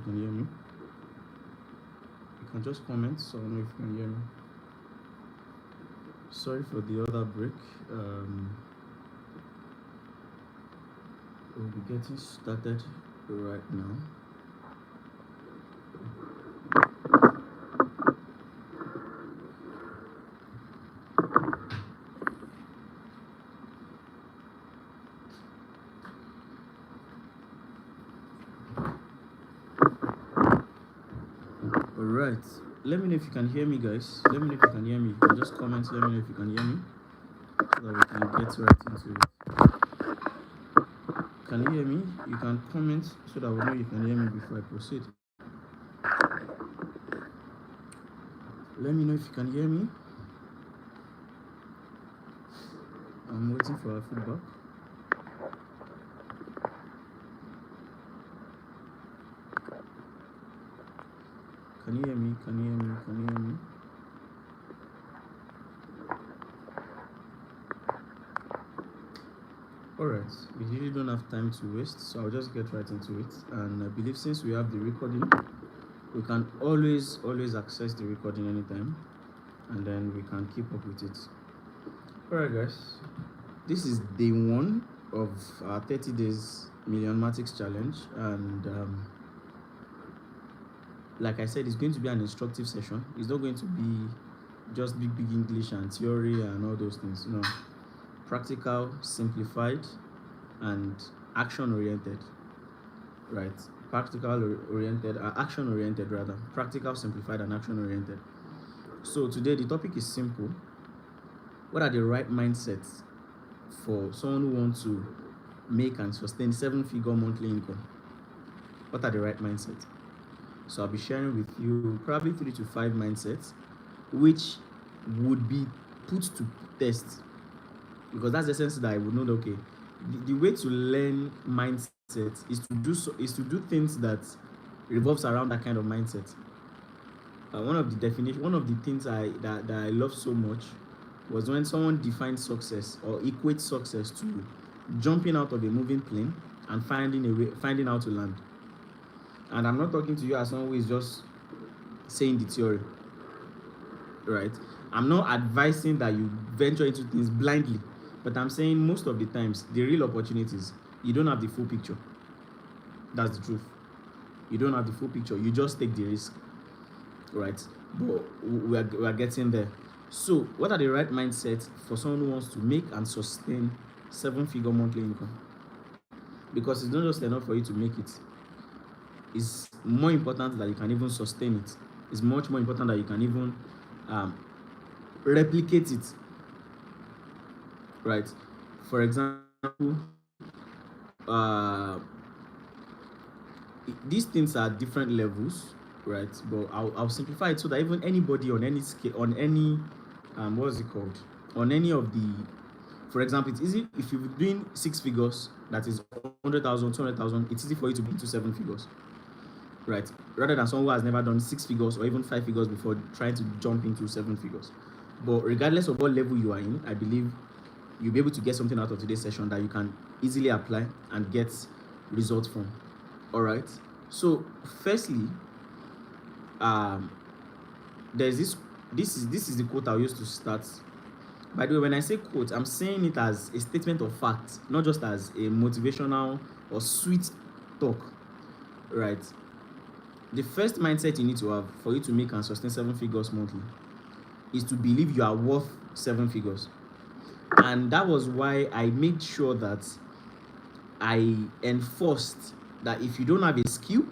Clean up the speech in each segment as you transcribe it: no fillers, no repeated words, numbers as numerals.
can hear me. You can just comment so I know if you can hear me. Sorry for the other break. We'll be getting started right now. Alright, let me know if you can hear me, guys. Let me know if you can hear me. You can just comment, let me know if you can hear me so that we can get right into it. Can you hear me? You can comment so that we know you can hear me before I proceed. Let me know if you can hear me. I'm waiting for our feedback. Can you hear me? Can you hear me? Can you hear me? Alright, we really don't have time to waste, so I'll just get right into it. And I believe since we have the recording, we can always access the recording anytime, and then we can keep up with it. Alright guys, this is day 1 of our 30 days Millionmatics challenge, and like I said, it's going to be an instructive session. It's not going to be just big English and theory and all those things. No, practical, simplified, and action oriented. Right, practical oriented, action oriented rather. Practical, simplified, and action oriented. So today the topic is simple. What are the right mindsets for someone who wants to make and sustain 7-figure monthly income? What are the right mindsets? So I'll be sharing with you probably 3 to 5 mindsets which would be put to test, because that's the sense that I would know that, okay, the way to learn mindset is to do things that revolves around that kind of mindset. One of the things that I love so much was when someone defined success or equates success to jumping out of a moving plane and finding how to land. And I'm not talking to you as someone who is just saying the theory, right? I'm not advising that you venture into things blindly, but I'm saying most of the times, the real opportunities, you don't have the full picture. That's the truth. You don't have the full picture. You just take the risk, right? But we are getting there. So what are the right mindsets for someone who wants to make and sustain 7-figure monthly income? Because it's not just enough for you to make it. It's more important that you can even sustain it. It's much more important that you can even replicate it, right? For example, these things are different levels, right? But I'll simplify it so that even anybody on any scale, on any what's it called, on any of the, for example, it's easy if you're doing 6 figures, that is 100,000, 200,000. It's easy for you to be into 7 figures, right? Rather than someone who has never done 6 figures or even 5 figures before trying to jump into 7 figures. But regardless of what level you are in, I believe you'll be able to get something out of today's session that you can easily apply and get results from. All right. So firstly, there's this is the quote I used to start. By the way, when I say quote, I'm saying it as a statement of fact, not just as a motivational or sweet talk, right? The first mindset you need to have for you to make and sustain 7 figures monthly is to believe you are worth 7 figures. And that was why I made sure that I enforced that if you don't have a skill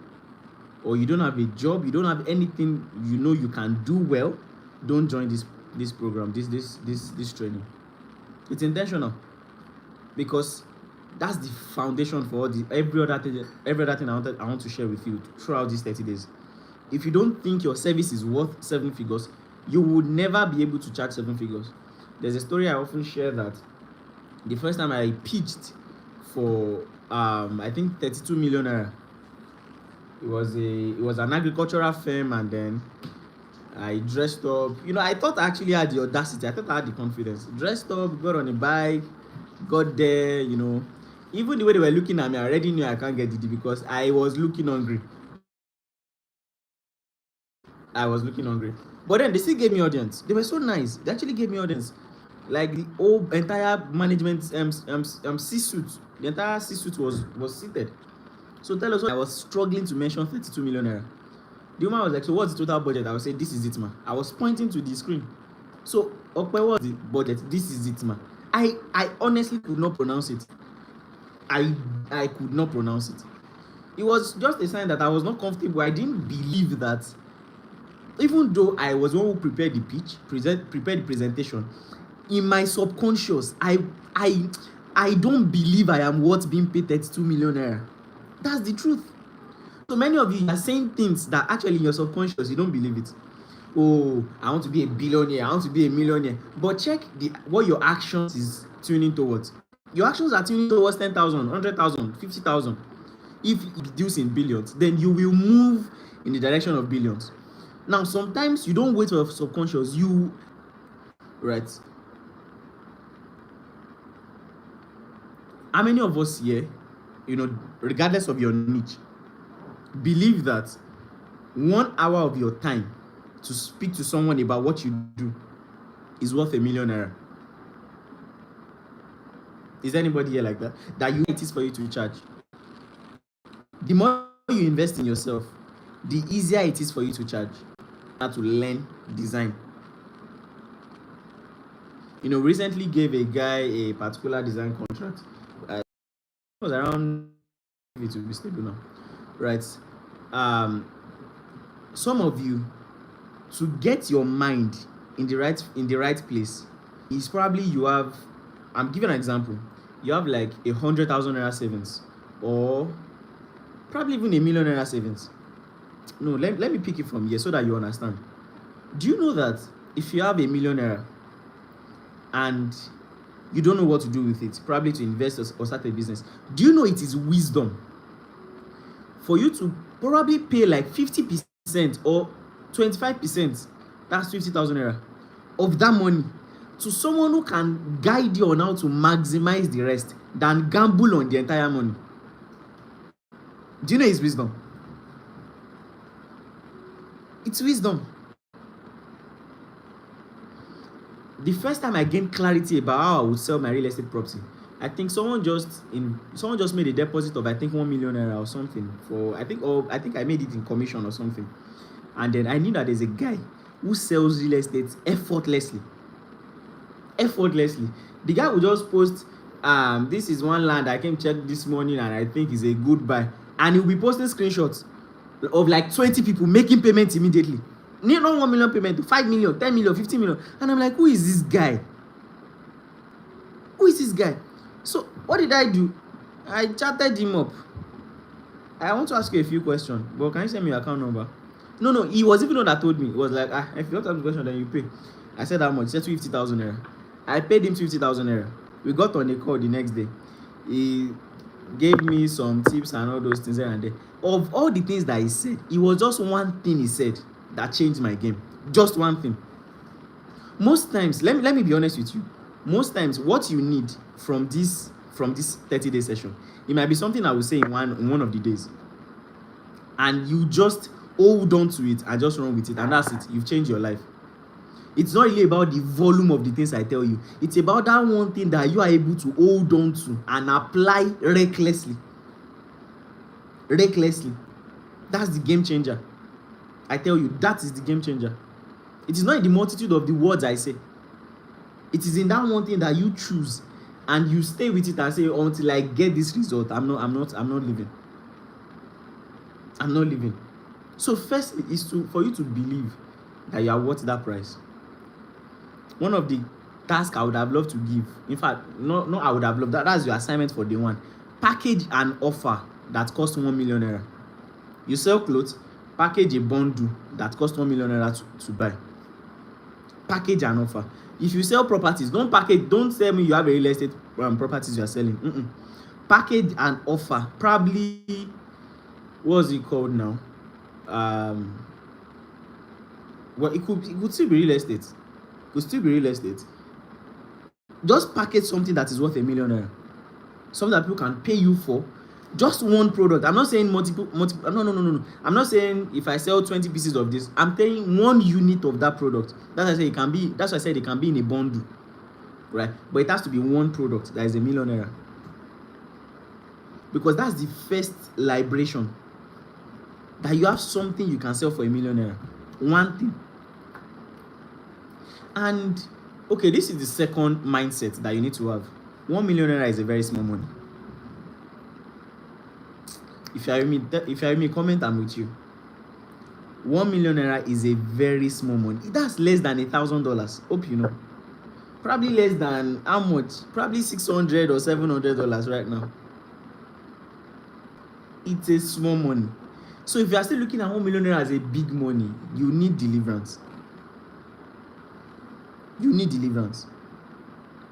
or you don't have a job, you don't have anything you know you can do well, don't join this program, this training. It's intentional, because that's the foundation for every other thing I want to share with you throughout these 30 days. If you don't think your service is worth 7 figures, you would never be able to charge 7 figures. There's a story I often share that the first time I pitched for I think 32 million naira. It was an agricultural firm, and then I dressed up. I thought I actually had the audacity. I thought I had the confidence. Dressed up, got on a bike, got there. Even the way they were looking at me, I already knew I can't get the deal because I was looking hungry. I was looking hungry. But then they still gave me audience. They were so nice. They actually gave me audience. Like the whole entire management C-suite, the entire C-suite was seated. So tell us what I was struggling to mention 32 million naira. The woman was like, so what's the total budget? I would say, this is it, man. I was pointing to the screen. So Okpe, what's the budget? This is it, man. I honestly could not pronounce it. I could not pronounce it. It was just a sign that I was not comfortable. I didn't believe that, even though I was one who prepared the pitch, prepared the presentation, in my subconscious, I don't believe I am worth being paid 32 million naira. That's the truth. So many of you are saying things that actually in your subconscious you don't believe it. Oh, I want to be a billionaire, I want to be a millionaire. But check what your actions is tuning towards. Your actions are tuning towards 10,000, 100,000, 50,000. If it reduces in billions, then you will move in the direction of billions. Now, sometimes you don't wait for your subconscious. Right? How many of us here, regardless of your niche, believe that 1 hour of your time to speak to someone about what you do is worth $1 million? Is anybody here like that? That it is for you to charge? The more you invest in yourself, the easier it is for you to charge. To learn design. Recently gave a guy a particular design contract. It was around, it will be stable now, right? Some of you, to get your mind in the right place, is probably you have. I'm giving an example. You have like 100,000 naira savings, or probably even $1 million naira savings. No, let me pick it from here so that you understand. Do you know that if you have $1 million naira and you don't know what to do with it, probably to invest or start a business, do you know it is wisdom for you to probably pay like 50% or 25%, that's 50,000 naira, of that money to someone who can guide you on how to maximize the rest than gamble on the entire money? Do you know it's wisdom? It's wisdom. The first time I gained clarity about how I would sell my real estate property, I think someone just made a deposit of, I think, 1 million naira or something I think I made it in commission or something. And then I knew that there's a guy who sells real estate effortlessly. The guy will just post, this is one land I came check this morning and I think is a good buy. And he'll be posting screenshots of like 20 people making payments immediately. Not 1 million payment, to 5 million, 10 million, 15 million. And I'm like, who is this guy? So what did I do? I chatted him up. I want to ask you a few questions, but can you send me your account number? No, he was even the one that told me. It was like, if you don't have the question, then you pay. I said, how much? He said 50,000 naira. I paid him 50,000 naira. We got on a call the next day. He gave me some tips and all those things there and there. Of all the things that he said, it was just one thing he said that changed my game. Just one thing. Most times, let me be honest with you. Most times, what you need from this 30-day session, it might be something I will say in one of the days, and you just hold on to it and just run with it, and that's it. You've changed your life. It's not really about the volume of the things I tell you. It's about that one thing that you are able to hold on to and apply recklessly. That's the game changer. I tell you, that is the game changer. It is not in the multitude of the words I say. It is in that one thing that you choose and you stay with it and say, until I get this result, I'm not leaving. So firstly is for you to believe that you are worth that price. One of the tasks I would have loved to give, in fact, no, I would have loved that's your assignment for day one. Package an offer that costs 1 million naira. You sell clothes, package a bundle that costs 1 million naira to buy. Package an offer. If you sell properties, don't tell me you have a real estate properties you are selling. Package an offer. Probably, what's it called now? Well, it could still be real estate. Just package something that is worth 1 million naira. Something that people can pay you for, Just one product. I'm not saying multiple. No. I'm not saying if I sell 20 pieces of this. I'm saying one unit of that product. That's why I say it can be. That's why I said it can be in a bundle, right? But it has to be one product that is a millionaire, because that's the first liberation. That you have something you can sell for a millionaire. One thing. And okay, this is the second mindset that you need to have. 1 millionaire is a very small money. If you are with me, comment, I'm with you. 1 millionaire is a very small money. That's less than $1,000. Hope you know. Probably less than how much? Probably $600 or $700 right now. It's a small money. So if you are still looking at 1 millionaire as a big money, you need deliverance. You need deliverance.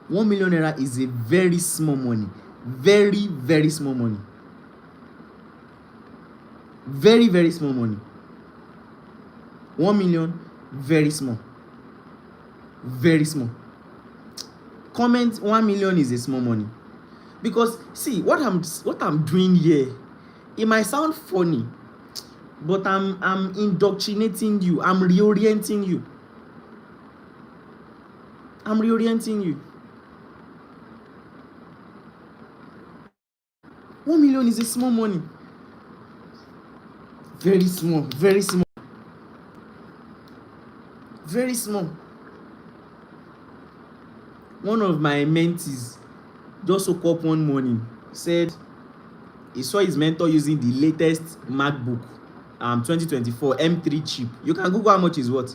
1 millionaire is a very small money. Very, very small money. Very, very small money. 1 million, very small. Very small. Comment 1 million is a small money. Because see, what I'm doing here, it might sound funny, but I'm indoctrinating you. I'm reorienting you. 1 million is a small money. Very small, very small. Very small. One of my mentees just woke up one morning, said he saw his mentor using the latest MacBook 2024 M3 chip. You can Google how much is what.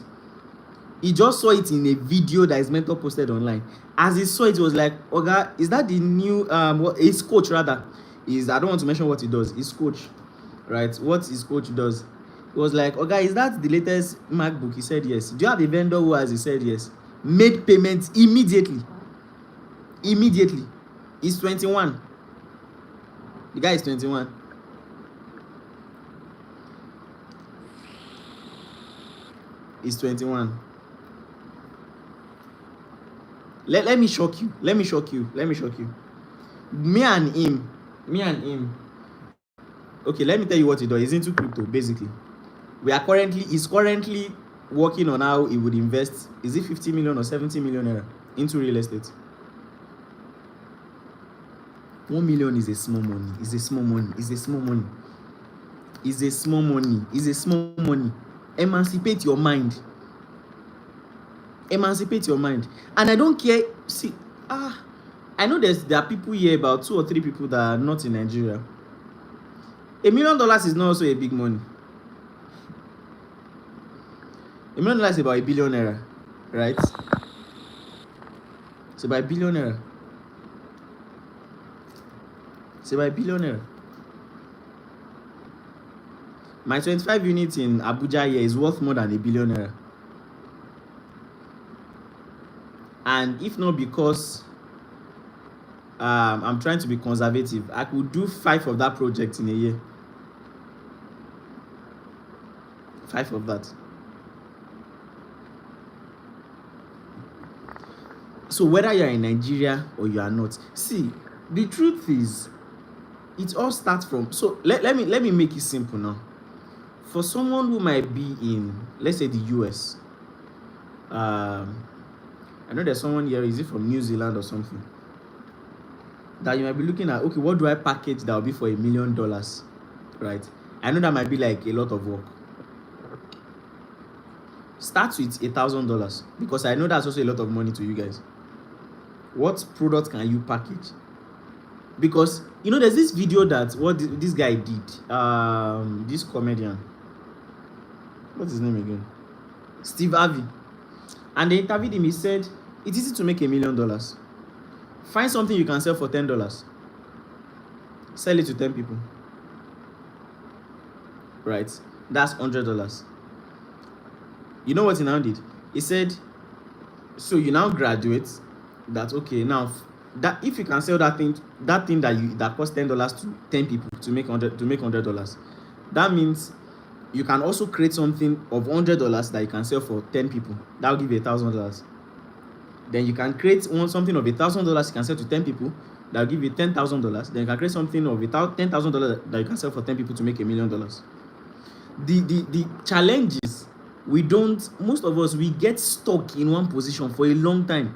He just saw it in a video that his mentor posted online. As he saw it, he was like, Oga, is that the new his coach rather? I don't want to mention what he does. His coach, right? What his coach does. He was like, Oga, is that the latest MacBook? He said yes. Do you have a vendor who has? He said yes. Made payments immediately. Immediately. He's 21. The guy is 21. He's 21. Let me shock you. Me and him. Okay, let me tell you what he does. He's into crypto, basically. He's currently working on how he would invest. Is it 50 million or 70 million into real estate? 1 million is a small money. It's a small money. Emancipate your mind. And I don't care. See, I know there are people here, about 2 or 3 people that are not in Nigeria. $1 million is not also a big money. $1 million is about $1 billion, right? It's about $1 billion. My 25 units in Abuja here is worth more than $1 billion. And if not because I'm trying to be conservative, I could do 5 of that project in a year. 5 of that. So whether you're in Nigeria or you are not, see, the truth is, it all starts from. So let me make it simple now. For someone who might be in, let's say, the US, I know there's someone here. Is it from New Zealand or something? That you might be looking at. Okay, what do I package that will be for $1 million, right? I know that might be like a lot of work. Start with $1,000 because I know that's also a lot of money to you guys. What product can you package? Because there's this video that this guy did. This comedian. What's his name again? Steve Harvey. And they interviewed him. He said it's easy to make $1 million. Find something you can sell for $10. Sell it to 10 people. Right? That's $100. You know what he now did? He said, so you now graduate. That okay, now that if you can sell that thing that costs $10 to 10 people to make $100, that means you can also create something of $100 that you can sell for 10 people. That will give you $1,000. Then you can create something of $1,000 you can sell to 10 people. that will give you $10,000, then you can create something of without $10,000 that you can sell for 10 people to make $1 million. The challenge is most of us, we get stuck in one position for a long time.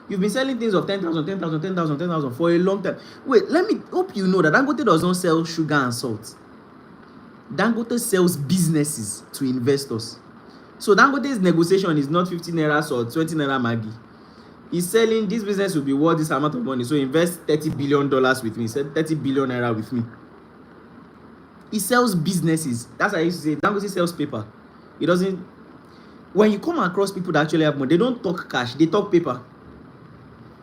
You've been selling things of 10,000, 10,000, 10,000, 10,000 for a long time. Wait, let me hope you know that Dangote does not sell sugar and salt. Dangote sells businesses to investors. So Dangote's negotiation is not 50 naira or 20 naira Maggi. He's selling, this business will be worth this amount of money, so invest $30 billion with me. He said 30 billion naira with me. He sells businesses. That's what I used to say. Dangote sells paper. He doesn't. When you come across people that actually have money, they don't talk cash, they talk paper.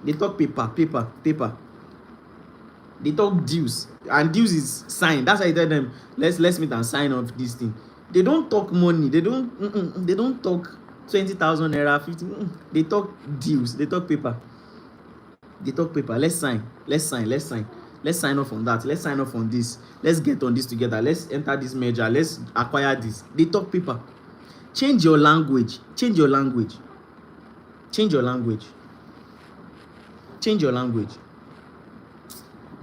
They talk paper. They talk deals, and deals is sign. That's why I tell them, let's meet and sign off this thing. They don't talk money. They don't talk 20,000 naira, 50. They talk deals. They talk paper. Let's sign off on that. Let's sign off on this. Let's get on this together. Let's enter this merger. Let's acquire this. They talk paper. Change your language.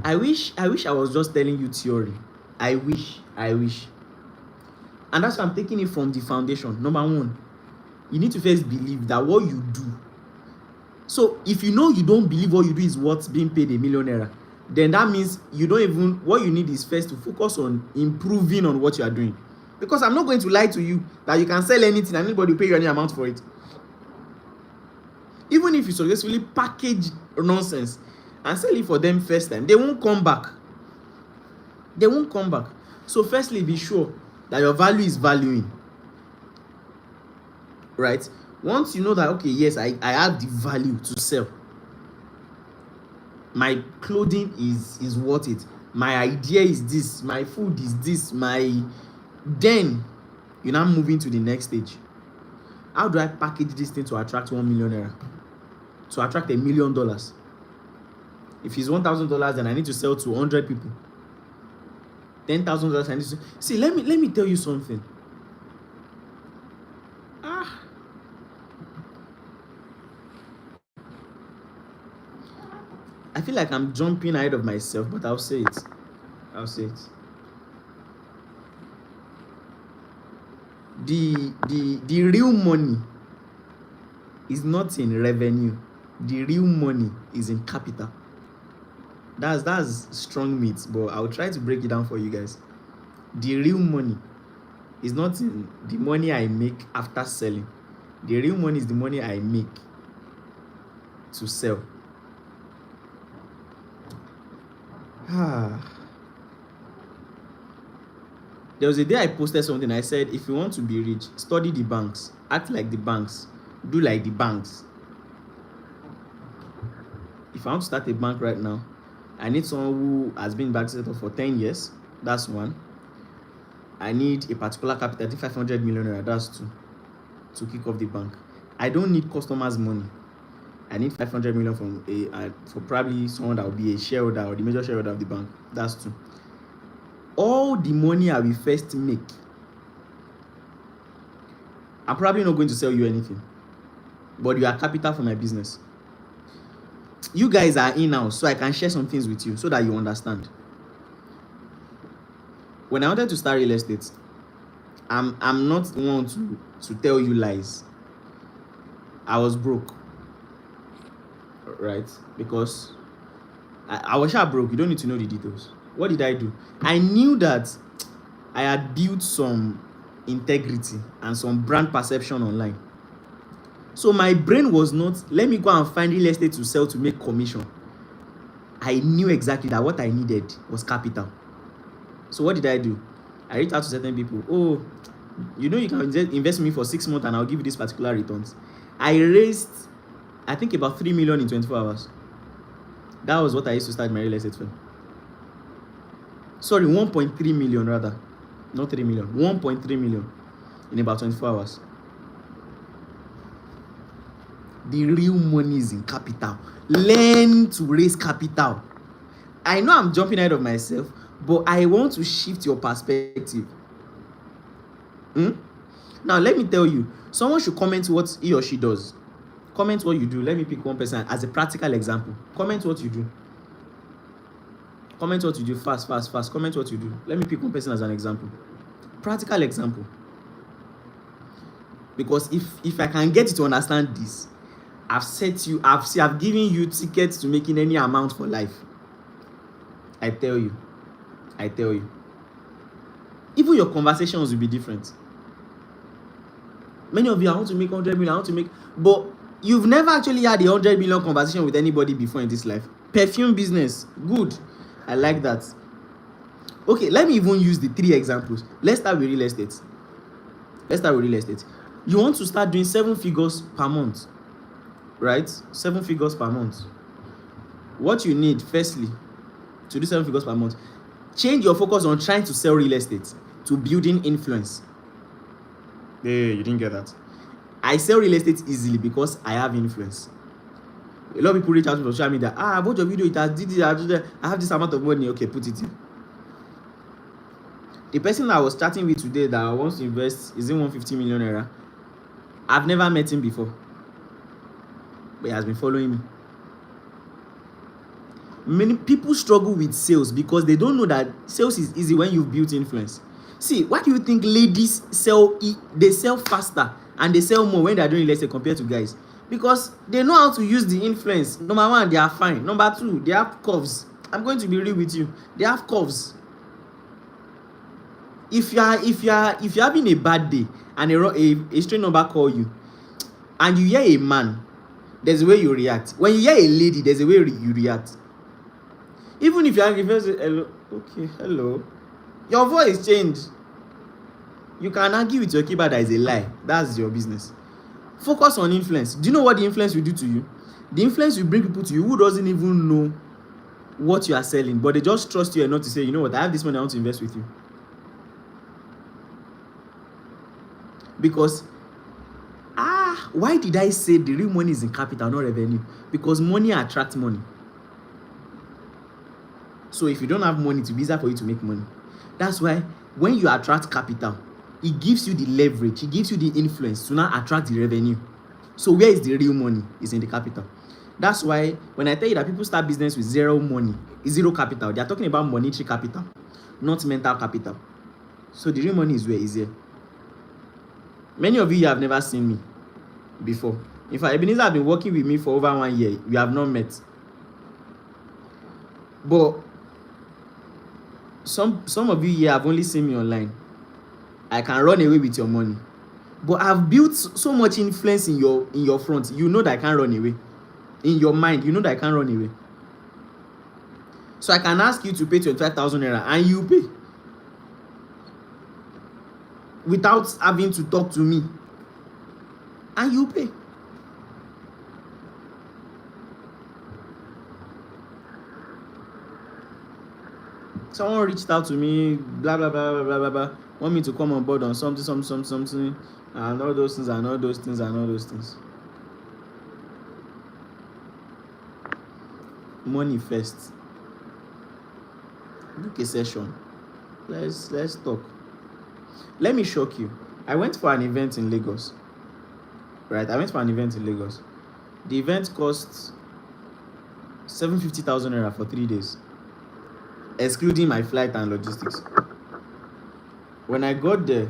I wish I was just telling you theory. I wish. And that's why I'm taking it from the foundation. Number one, you need to first believe that what you do. So if you know you don't believe what you do is worth being paid $1 million, then that means you don't even, what you need is first to focus on improving on what you are doing. Because I'm not going to lie to you that you can sell anything and anybody will pay you any amount for it. Even if you successfully package nonsense and sell it for them first time, they won't come back. So firstly, be sure that your value is valuing. Right? Once you know that, okay, yes, I have the value to sell. My clothing is worth it. My idea is this. My food is this. Then you're now moving to the next stage. How do I package this thing to attract 1 million naira? To attract $1 million? If it's $1,000, then I need to sell to 100 people. $10,000 I need to see. Let me tell you something. I feel like I'm jumping ahead of myself, but I'll say it. The real money is not in revenue. The real money is in capital. That's strong meat, but I'll try to break it down for you guys. The real money is not in the money I make after selling. The real money is the money I make to sell. There was a day I posted something. I said, if you want to be rich, study the banks, act like the banks, do like the banks. If I want to start a bank right now, I need someone who has been bank set up for 10 years. That's one. I need a particular capital, I think 500 million. That's two, to kick off the bank. I don't need customers' money. I need 500 million for probably someone that will be a shareholder or the major shareholder of the bank. That's two. All the money I will first make, I'm probably not going to sell you anything, but you are capital for my business. You guys are in now, so I can share some things with you so that you understand. When I wanted to start real estate, I'm not one to tell you lies. I was broke, right? Because I was sure broke. You don't need to know the details. What did I do? I knew that I had built some integrity and some brand perception online. So my brain was not, let me go and find real estate to sell to make commission. I knew exactly that what I needed was capital. So what did I do? I reached out to certain people. Oh, you know, you can invest me for 6 months and I'll give you this particular returns. I raised, I think, about 3 million in 24 hours. That was what I used to start my real estate firm. Sorry, 1.3 million rather. Not 3 million. 1.3 million in about 24 hours. The real money is in capital. Learn to raise capital. I know I'm jumping ahead of myself, but I want to shift your perspective. Now, let me tell you, someone should comment what he or she does. Comment what you do. Let me pick one person as a practical example. Comment what you do. Comment what you do fast. Comment what you do. Let me pick one person as an example. Practical example. Because if I can get you to understand this, I've given you tickets to making any amount for life. I tell you. Even your conversations will be different. Many of you, I want to make 100 million, but you've never actually had a 100 million conversation with anybody before in this life. Perfume business, good. I like that. Okay, let me even use the 3 examples. Let's start with real estate. You want to start doing 7 figures per month, right? 7 figures per month. What you need, firstly, to do 7 figures per month, change your focus on trying to sell real estate to building influence. Hey, you didn't get that. I sell real estate easily because I have influence. A lot of people reach out to me on social media. I watched your video, it has did it, I have this amount of money. Okay, put it in. The person I was chatting with today that wants to invest is in 150 million naira. I've never met him before, but he has been following me. Many people struggle with sales because they don't know that sales is easy when you've built influence. See, why do you think ladies sell? They sell faster and they sell more when they are doing real estate compared to guys? Because they know how to use the influence. Number 1, they are fine. Number 2, they have curves. I'm going to be real with you. They have curves. If you're having a bad day and a strange number call you, and you hear a man, there's a way you react. When you hear a lady, there's a way you react. Even if you are reverse, hello, okay, hello, your voice changed. You can argue with your keyboard that is a lie. That's your business. Focus on influence. Do you know what the influence will do to you? The influence will bring people to you who doesn't even know what you are selling, but they just trust you enough to say, you know what, I have this money, I want to invest with you. Because why did I say the real money is in capital, not revenue? Because money attracts money. So if you don't have money, it will be easier for you to make money. That's why when you attract capital, it gives you the leverage, it gives you the influence to now attract the revenue. So where is the real money? It's in the capital. That's why when I tell you that people start business with zero money, zero capital, they are talking about monetary capital, not mental capital. So the real money is where is here. Many of you have never seen me before. In fact, Ebenezer has been working with me for over 1 year. We have not met. But some of you here have only seen me online. I can run away with your money. But I've built so much influence in your front. You know that I can't run away. In your mind, you know that I can't run away. So I can ask you to pay 25,000 naira and you pay. Without having to talk to me. And you pay. Someone reached out to me, blah, blah, blah, blah, blah, blah, want me to come on board on something, and all those things. Money first. Book a session. Let's talk. Let me shock you. I went for an event in Lagos. Right? The event cost 750,000 naira for 3 days, excluding my flight and logistics. When I got there,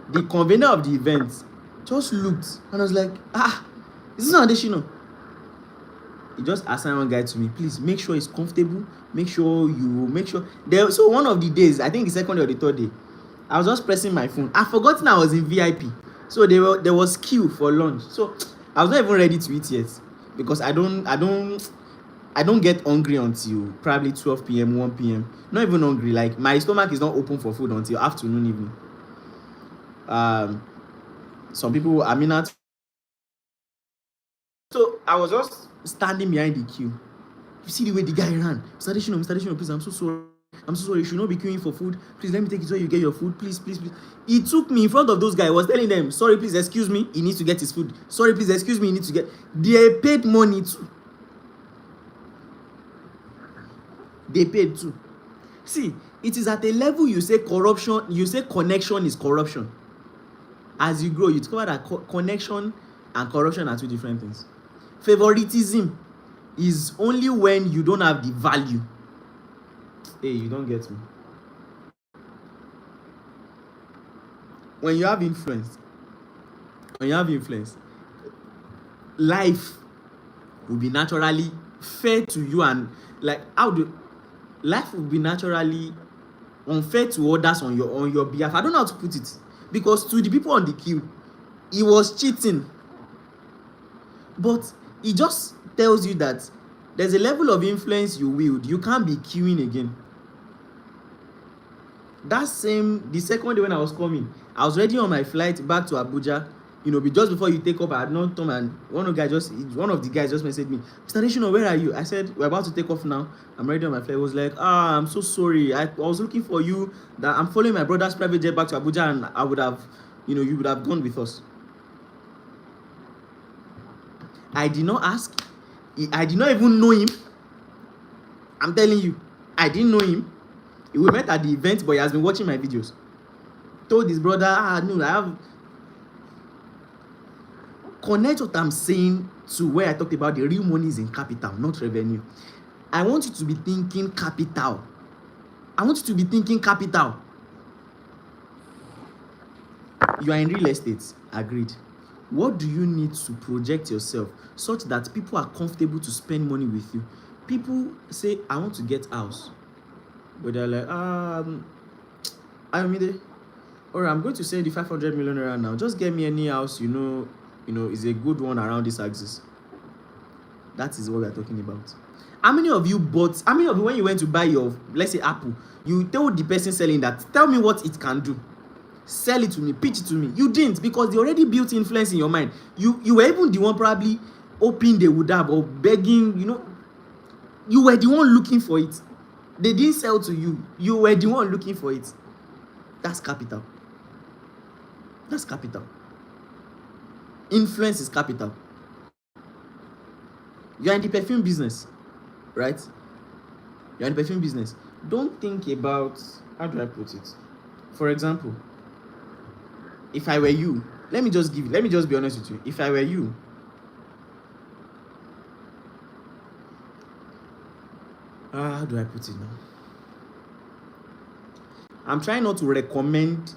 the convener of the event just looked and I was like, is this not additional? He just assigned one guy to me, please make sure it's comfortable, make sure. So one of the days, I think the second day or the third day, I was just pressing my phone. I forgotten I was in VIP. So there was queue for lunch. So I was not even ready to eat yet because I don't get hungry until probably 12 p.m., 1 p.m. Not even hungry. Like my stomach is not open for food until afternoon, evening. Some people, so I was just standing behind the queue. You see the way the guy ran. Mr. Adesina, please, I'm so sorry. You should not be queuing for food. Please let me take it so you get your food. Please. He took me in front of those guys. I was telling them, sorry, please, excuse me. He needs to get his food. Sorry, please, excuse me. He needs to get. They paid money too. They paid too. See, it is at a level you say corruption, you say connection is corruption. As you grow, you discover that connection and corruption are two different things. Favoritism is only when you don't have the value Hey, you don't get me. When you have influence, life will be naturally fair to you, and like life will be naturally unfair to others on your behalf. I don't know how to put it, because to the people on the queue, he was cheating, but it just tells you that there's a level of influence you wield, you can't be queuing again. The second day when I was coming, I was ready on my flight back to Abuja. Just before you take up, I had not come, and one of the guys just messaged me, Mr. Adesina, where are you? I said, we're about to take off now. I'm ready on my flight. He was like, I'm so sorry. I was looking for you. That I'm following my brother's private jet back to Abuja, and I would have, you would have gone with us. I did not ask. I did not even know him. I'm telling you, I didn't know him. We met at the event, but he has been watching my videos. Told his brother, no, I have. Connect what I'm saying to where I talked about the real money is in capital, not revenue. I want you to be thinking capital. You are in real estate, agreed. What do you need to project yourself such that people are comfortable to spend money with you? People say, I want to get house, but they're like, or I'm going to send you 500 million naira now. Just get me any house, is a good one around this axis. That is what we are talking about. How many of you, when you went to buy your, let's say, Apple, you told the person selling that, tell me what it can do. Sell it to me, pitch it to me. You didn't, because they already built influence in your mind. You were even the one probably hoping they would have, or begging, you were the one looking for it. They didn't sell to you. You were the one looking for it. That's capital. Influence is capital. You're in the perfume business, right? Don't think about, how do I put it? For example, if I were you, let me just be honest with you. If I were you, how do I put it now? I'm trying not to recommend,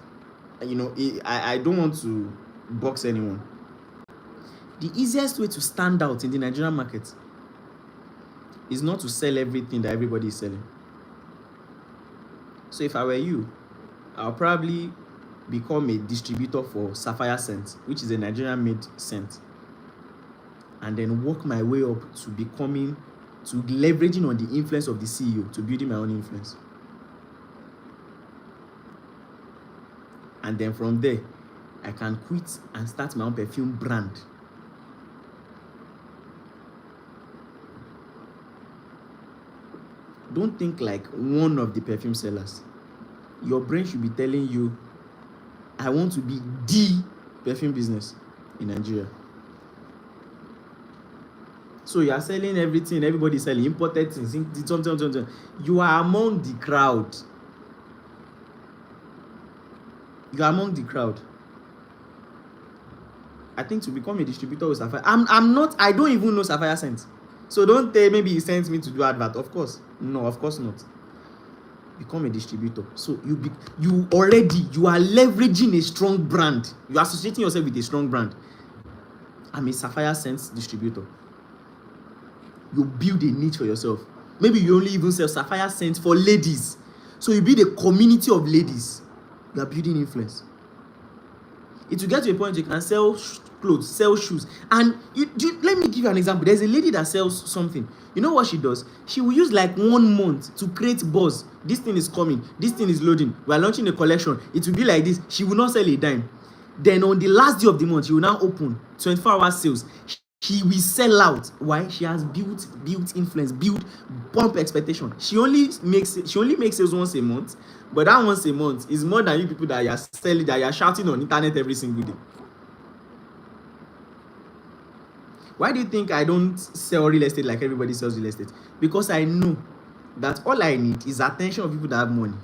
I don't want to box anyone. The easiest way to stand out in the Nigerian market is not to sell everything that everybody is selling. So if I were you, I'll probably become a distributor for Sapphire Scent, which is a Nigerian-made scent, and then work my way up to leveraging on the influence of the CEO to building my own influence. And then from there, I can quit and start my own perfume brand. Don't think like one of the perfume sellers. Your brain should be telling you, I want to be the perfume business in Nigeria. So you are selling everything, everybody is selling imported things, something. You are among the crowd. I think to become a distributor with Sapphire, I don't even know Sapphire Scent. So don't say maybe he sends me to do advert. Of course. No, of course not. Become a distributor. So you are leveraging a strong brand. You are associating yourself with a strong brand. I'm a Sapphire Scent distributor. You build a niche for yourself. Maybe you only even sell Sapphire Scent for ladies. So you build a community of ladies. You are building influence. It will get to a point you can sell clothes, sell shoes. And let me give you an example. There's a lady that sells something. You know what she does? She will use like 1 month to create buzz. This thing is coming. This thing is loading. We are launching a collection. It will be like this. She will not sell a dime. Then on the last day of the month, she will now open 24-hour sales. She will sell out. Why? She has built influence, pump expectation. She only makes sales once a month, but that once a month is more than you people that are selling, that are shouting on internet every single day. Why do you think I don't sell real estate like everybody sells real estate? Because I know that all I need is attention of people that have money.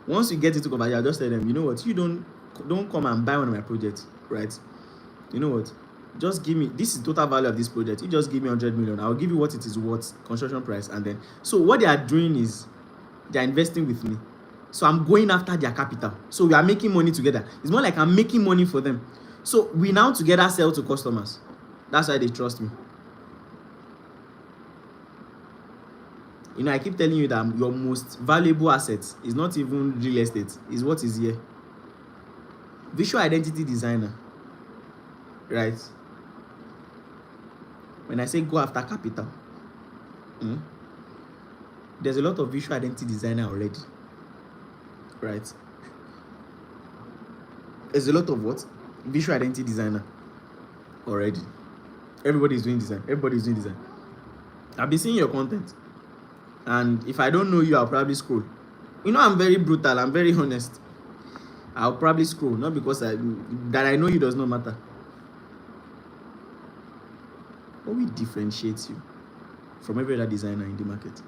Once you get into conversation, I just tell them, you know what, you don't come and buy one of my projects, right? You know what? Just give me, this is total value of this project. You just give me 100 million. I'll give you what it is worth, construction price, and then. So what they are doing is they are investing with me. So I'm going after their capital. So we are making money together. It's more like I'm making money for them. So we now together sell to customers. That's why they trust me. You know, I keep telling you that your most valuable asset is not even real estate, is what is here. Visual identity designer, right? When I say go after capital, there's a lot of visual identity designer already, right? There's a lot of what? Visual identity designer already. Everybody is doing design. Everybody is doing design. I've been seeing your content, and if I don't know you, I'll probably scroll. You know, I'm very brutal. I'm very honest. I'll probably scroll, not because that I know you does not matter. What will differentiate you from every other designer in the market?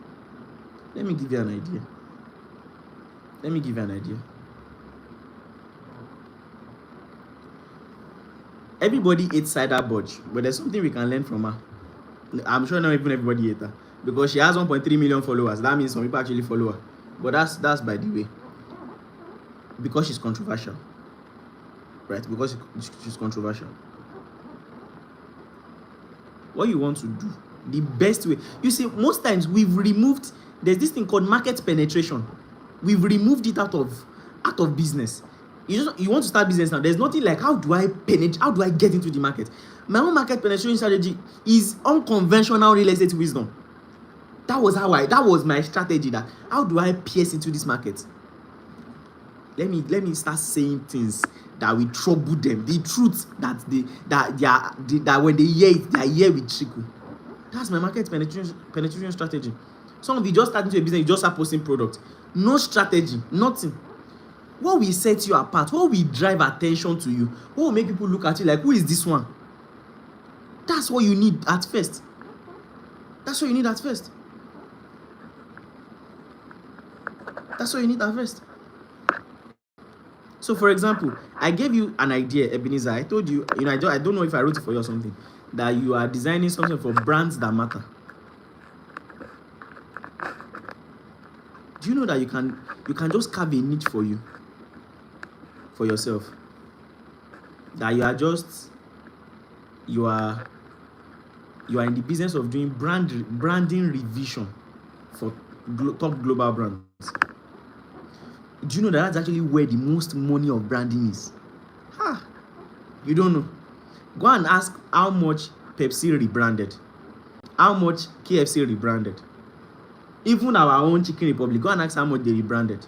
Let me give you an idea. Everybody hates Cider Budge, but there's something we can learn from her. I'm sure not even everybody hates her because she has 1.3 million followers. That means some people actually follow her. But that's by the way. Because she's controversial. Right? Because she's controversial. What you want to do, the best way. You see, most times there's this thing called market penetration. We've removed it out of business. You want to start business now. There's nothing like how do I get into the market? My own market penetration strategy is unconventional real estate wisdom. That was my strategy. That how do I pierce into this market? Let me start saying things that will trouble them. The truth that when they hear it, their ear will trickle. That's my market penetration strategy. Some of you just start into a business, you just start posting products. No strategy, nothing. What will set you apart? What will drive attention to you? What will make people look at you like, who is this one? That's what you need at first. So, for example, I gave you an idea, Ebenezer. I told you, I don't know if I wrote it for you or something, that you are designing something for brands that matter. Do you know that you can just carve a niche for you, for yourself? That you are in the business of doing branding revision for top global brands. Do you know that that's actually where the most money of branding is? You don't know. Go and ask how much Pepsi rebranded, how much KFC rebranded, even our own Chicken Republic. Go and ask how much they rebranded.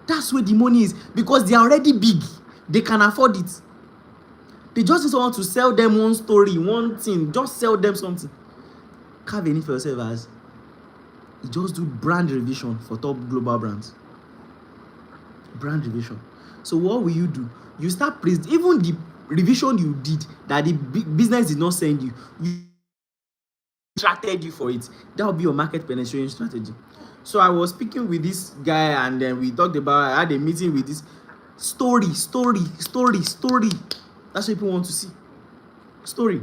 That's where the money is, because they are already big. They can afford it. They just want to sell them one story, one thing. Just sell them something. Carve a niche for yourself as you just do brand revision for top global brands. Brand revision. So what will you do? You start even the revision you did that the business did not send you. You attracted you for it. That will be your market penetration strategy. So I was speaking with this guy, and then we talked about. I had a meeting with this story. That's what people want to see. Story.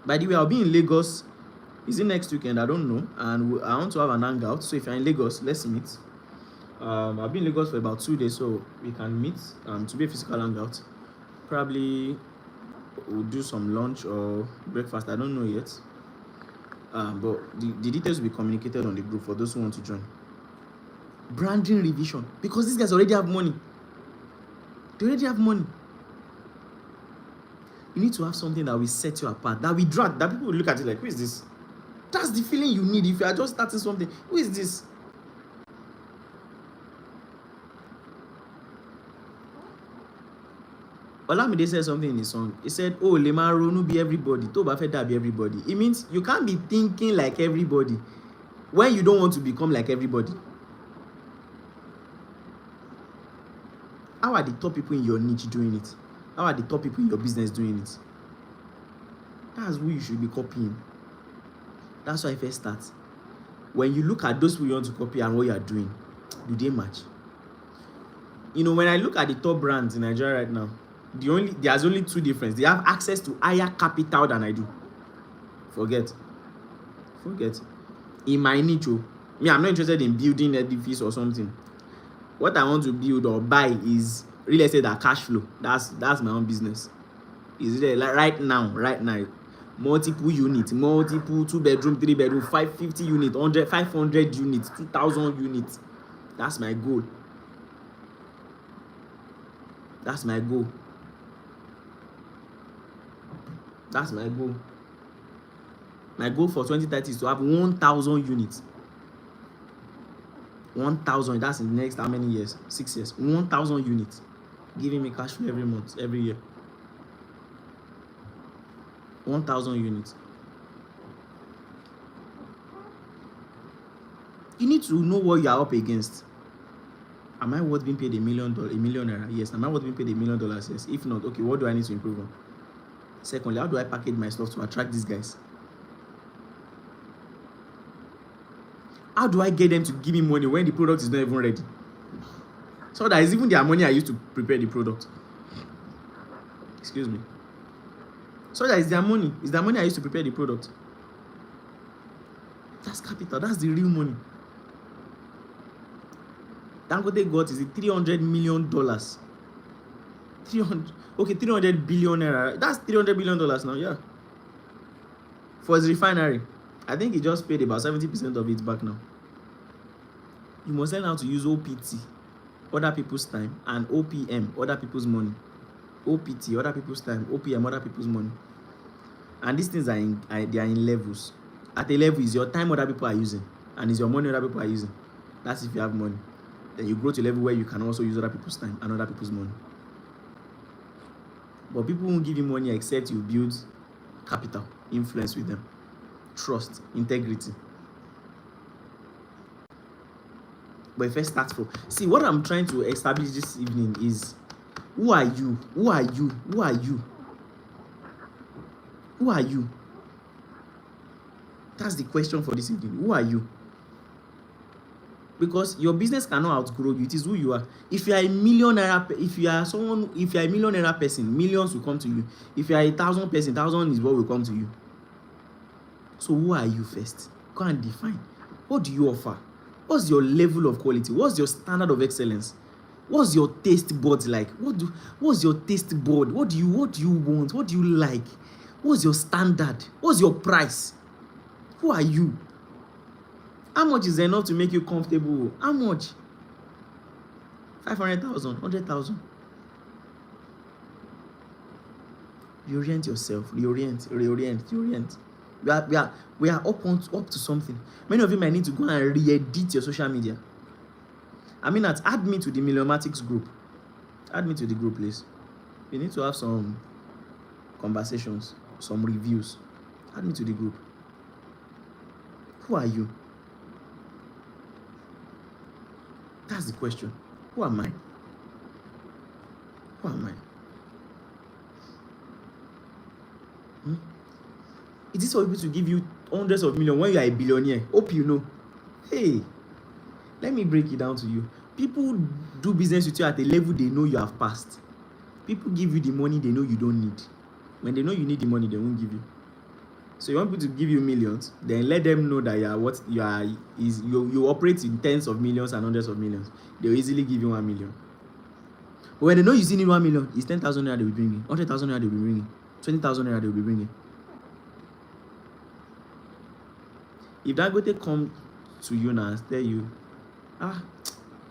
By the way, I'll be in Lagos. Is it next weekend? I don't know. And I want to have an hangout. So if you're in Lagos, let's meet. I've been in Lagos for about 2 days, so we can meet to be a physical hangout. Probably we'll do some lunch or breakfast. I don't know yet. But the details will be communicated on the group for those who want to join. Branding revision, because these guys already have money. They already have money. You need to have something that will set you apart, that will drag, that people will look at it like, who is this? That's the feeling you need if you are just starting something. Who is this? Olamide said something in his song. He said, oh, Lemaro no be everybody. Toba Feda be everybody. It means you can't be thinking like everybody when you don't want to become like everybody. How are the top people in your niche doing it? How are the top people in your business doing it? That's who you should be copying. That's why I first start. When you look at those people you want to copy and what you are doing, do they match? When I look at the top brands in Nigeria right now, there's only two differences. They have access to higher capital than I do. Forget. In my niche, Me, I'm not interested in building edifice or something. What I want to build or buy is real estate that cash flow. That's my own business. Is it like right now? Multiple units, multiple 2-bedroom, 3-bedroom, 550 units, 100, 500 units, 2,000 units. That's my goal. That's my goal. That's my goal. My goal for 2030 is to have 1,000 units. 1,000. That's in the next how many years? 6 years. 1,000 units, giving me cash flow every month, every year. 1,000 units. You need to know what you are up against. Am I worth being paid $1 million? $1 million? Yes. Am I worth being paid $1 million? Yes. If not, okay, what do I need to improve on? Secondly, how do I package my stuff to attract these guys? How do I get them to give me money when the product is not even ready? So that is even their money I used to prepare the product. Excuse me. So that is their money. It's their money I used to prepare the product. That's capital. That's the real money. Dangote got is it $300 million. 300 billion naira. That's $300 billion now, yeah. For his refinery. I think he just paid about 70% of it back now. You must learn how to use OPT, other people's time, and OPM, other people's money. OPT, other people's time, OPM, other people's money. And these things they are in levels. At a level is your time other people are using, and is your money other people are using. That's if you have money. Then you grow to a level where you can also use other people's time and other people's money. But people won't give you money except you build capital, influence with them, trust, integrity. But first start from. See, what I'm trying to establish this evening is, who are you? Who are you? Who are you? Who are you? That's the question for this evening. Who are you? Because your business cannot outgrow you. It is who you are. If you are a millionaire, if you are a millionaire person, millions will come to you. If you are 1,000 person, 1,000 is what will come to you. So who are you first? Go and define. What do you offer? What's your level of quality? What's your standard of excellence? What's your taste buds like? What's your taste bud? What do you want? What do you like? What's your standard? What's your price? Who are you? How much is enough to make you comfortable? How much? 500,000, 100,000. Reorient yourself. Reorient. We are up to something. Many of you might need to go and re-edit your social media. Add me to the Millionmatics group. Add me to the group, please. We need to have some conversations, some reviews. Add me to the group. Who are you? That's the question. Who am I? Who am I? Is this for people to give you hundreds of millions when you are a billionaire? Hope you know. Hey, let me break it down to you. People do business with you at a level they know you have passed. People give you the money they know you don't need. When they know you need the money, they won't give you. So you want people to give you millions, then let them know that you operate in tens of millions and hundreds of millions. They'll easily give you 1 million. But when they know you still need 1 million, it's 10,000 naira they'll be bringing, 100,000 naira they'll be bringing, 20,000 naira they'll be bringing. If Dangote come to you now and tell you, I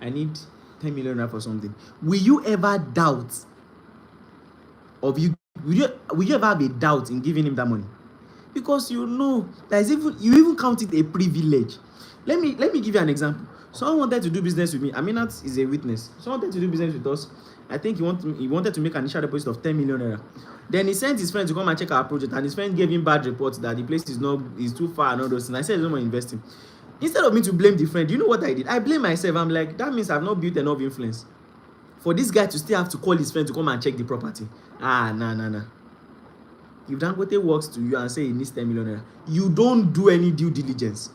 need 10 million naira for something, will you ever doubt of you? Will you ever have a doubt in giving him that money? Because you know you even count it a privilege. Let me give you an example. Someone wanted to do business with me. Aminat is a witness. Someone wanted to do business with us. I think he wanted to make an initial deposit of 10 million naira. Then he sent his friend to come and check our project, and his friend gave him bad reports that the place is too far and all those things. I said I don't want to invest in. Instead of me to blame the friend, you know what I did? I blame myself. I'm like, that means I've not built enough influence for this guy to still have to call his friend to come and check the property. Nah. If Dangote walks to you and say he needs 10 million naira, you don't do any due diligence.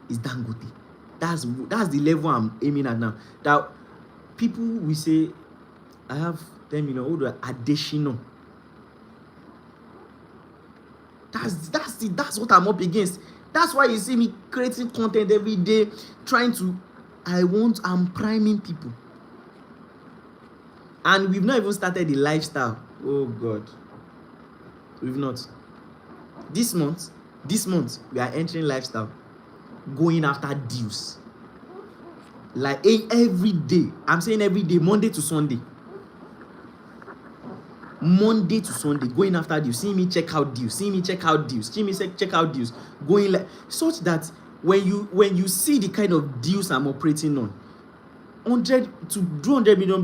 It's Dangote. That's the level I'm aiming at now. That people will say, I have 10 million. What do I additional? That's what I'm up against. That's why you see me creating content every day, I'm priming people. And we've not even started the lifestyle. Oh God. We've not. This month, we are entering lifestyle. Going after deals. Like every day. I'm saying every day, Monday to Sunday. Monday to Sunday, going after deals. See me check out deals. See me check out deals. See me check out deals. Going like such that when you see the kind of deals I'm operating on, 100 to do 100 million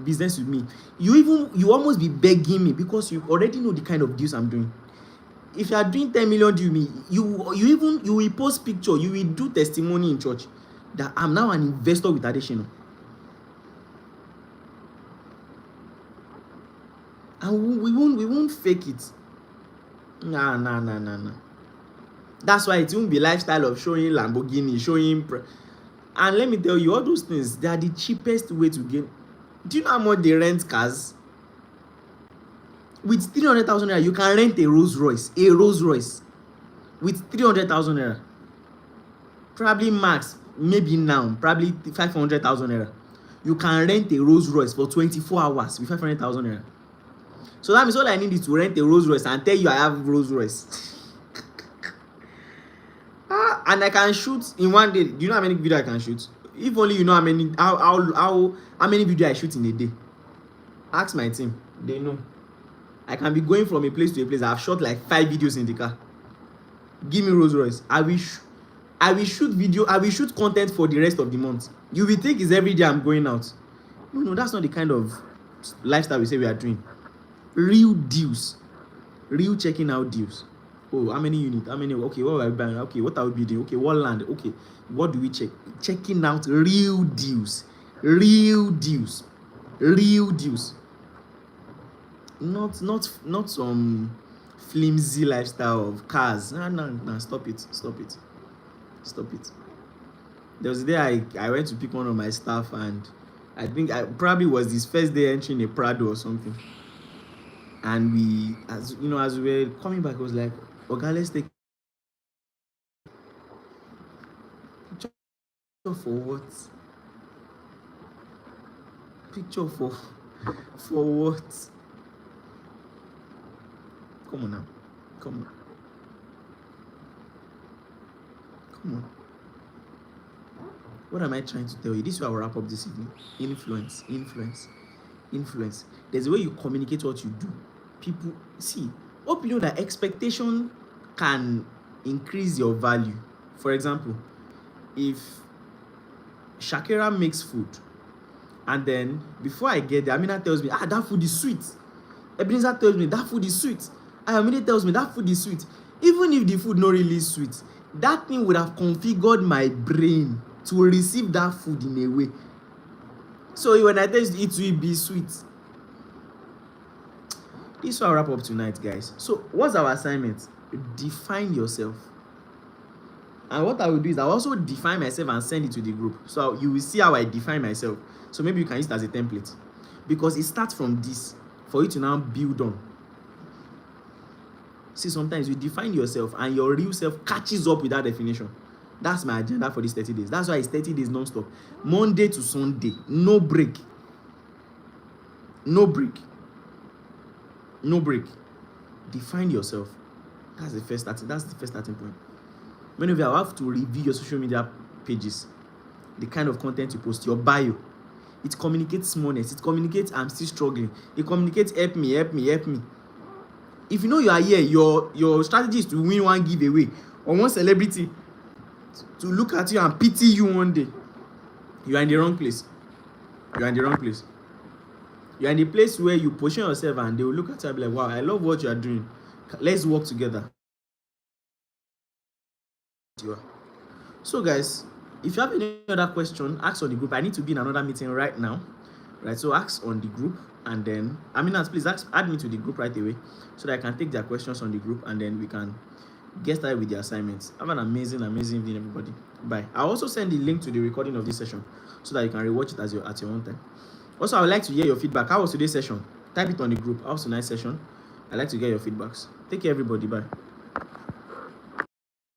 business with me, you almost be begging me because you already know the kind of deals I'm doing. If you are doing 10 million deal with me, you will post picture, you will do testimony in church that I'm now an investor with Adesina. And we won't fake it. Nah. That's why it won't be lifestyle of showing Lamborghini, showing and let me tell you, all those things, they are the cheapest way to gain. Do you know how much they rent cars? With 300,000 naira, you can rent a Rolls Royce. With 300,000 naira. Probably max, maybe now, probably 500,000 naira. You can rent a Rolls Royce for 24 hours with 500,000 naira. So that means all I need is to rent a Rolls Royce and tell you I have Rolls Royce. And I can shoot in one day. Do you know how many videos I can shoot? If only you know how many videos I shoot in a day. Ask my team. They know. I can be going from a place to a place. I've shot like 5 videos in the car. Give me Rolls Royce. I will shoot content for the rest of the month. You will think it's every day I'm going out. No, that's not the kind of lifestyle we say we are doing. Real deals. Real checking out deals. Oh, how many units? How many? Okay, what are we buying? Okay, what are we building? Okay, what land? Okay, what do we check? Checking out real deals. Not some flimsy lifestyle of cars. No, stop it. There was a day I went to pick one of my staff, and I think I probably was his first day entering a Prado or something. And we, as we were coming back, I was like, okay, let's take picture for what? Picture for what? Come on now. Come on. What am I trying to tell you? This is why I will wrap up this evening. Influence. There's a way you communicate what you do. People see. Hope you know that expectation can increase your value. For example, if Shakira makes food, and then before I get there, Amina tells me, that food is sweet. Ebenezer tells me that food is sweet. Amina tells me that food is sweet. Even if the food not really sweet, that thing would have configured my brain to receive that food in a way. So when I tell you it will be sweet. This is what I'll wrap up tonight, guys. So what's our assignment? Define yourself. And what I will do is I'll also define myself and send it to the group. So you will see how I define myself. So maybe you can use it as a template. Because it starts from this for you to now build on. See, sometimes you define yourself and your real self catches up with that definition. That's my agenda for these 30 days. That's why it's 30 days non-stop. Monday to Sunday. No break. Define yourself. That's the first starting point. Many of you have to review your social media pages. The kind of content you post, your bio. It communicates smallness. It communicates I'm still struggling. It communicates help me. If you know you are here, your strategy is to win one giveaway or one celebrity to look at you and pity you one day. You are in the wrong place. You are in the place where you position yourself and they will look at you and be like, wow, I love what you are doing. Let's work together. So guys, if you have any other question, ask on the group. I need to be in another meeting right now. Right, so ask on the group, and then please add me to the group right away so that I can take their questions on the group, and then we can get started with the assignments. Have an amazing evening, everybody. Bye. I'll also send the link to the recording of this session so that you can rewatch it at your own time. Also, I would like to hear your feedback. How was today's session? Type it on the group. How was tonight's session? I'd like to get your feedbacks. Take care, everybody. Bye.